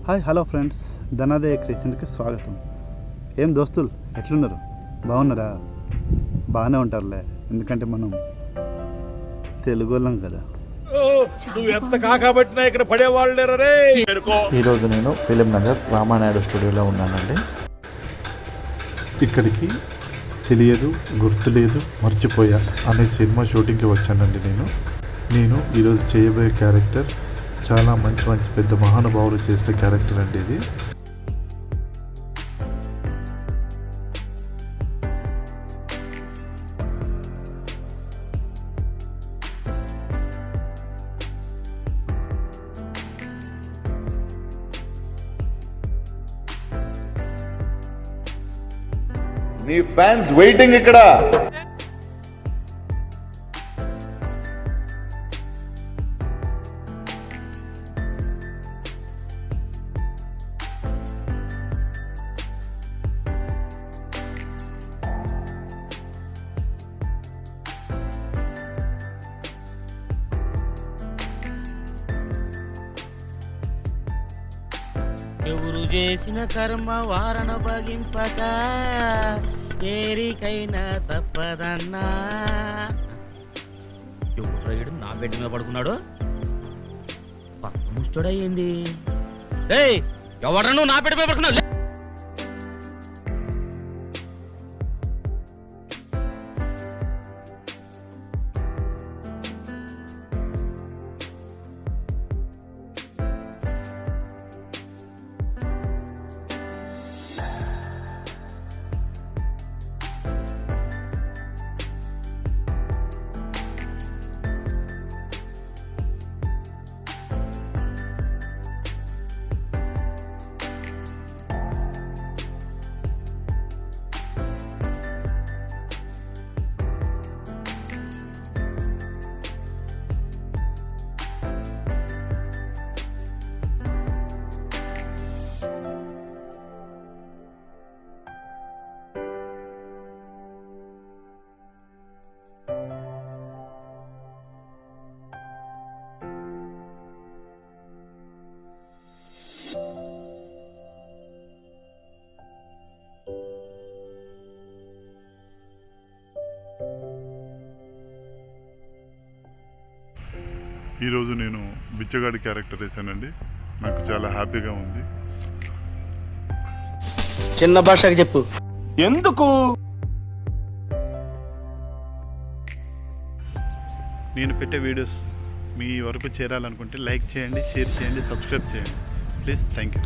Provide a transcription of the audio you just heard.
Hi hello friends, ధనాదయ క్రియేషన్కి స్వాగతం. ఏం దోస్తులు ఎట్లున్నారు? బాగున్నారా? బాగానే ఉంటారులే, ఎందుకంటే మనం తెలుగు వాళ్ళం కదా. నువ్వు ఎంత కాకబట్టినా ఇక్కడ పడేవాళ్ళు. ఈరోజు నేను ఫిలిం నగర్ రామానాయుడు స్టూడియోలో ఉన్నానండి. ఇక్కడికి తెలియదు, గుర్తులేదు, మర్చిపోయా అనే సినిమా షూటింగ్కి వచ్చానండి. నేను ఈరోజు చేయబోయే క్యారెక్టర్ చాలా మంచి పెద్ద మహానుభావులు చేసిన క్యారెక్టర్ అండి ఇది. నీ ఫ్యాన్స్ వెయిటింగ్ ఇక్కడ. ఎవరు చేసిన కర్మ వారణ భగింపక ఏరికైనా తప్పదన్నా. ఎవరు రైడు నా బెడ్ మీద పడుకున్నాడు? పక్క ముష్టోడయ్యింది. ఎవరు నువ్వు నా బెడ్ మీద పడుకున్నావు? ఈరోజు నేను బిచ్చగాడి క్యారెక్టర్ వేసానండి. నాకు చాలా హ్యాపీగా ఉంది. చిన్న భాషకి చెప్పు. ఎందుకు? నేను పెట్టే వీడియోస్ మీ వరకు చేరాలనుకుంటే లైక్ చేయండి, షేర్ చేయండి, సబ్స్క్రైబ్ చేయండి ప్లీజ్. Thank you.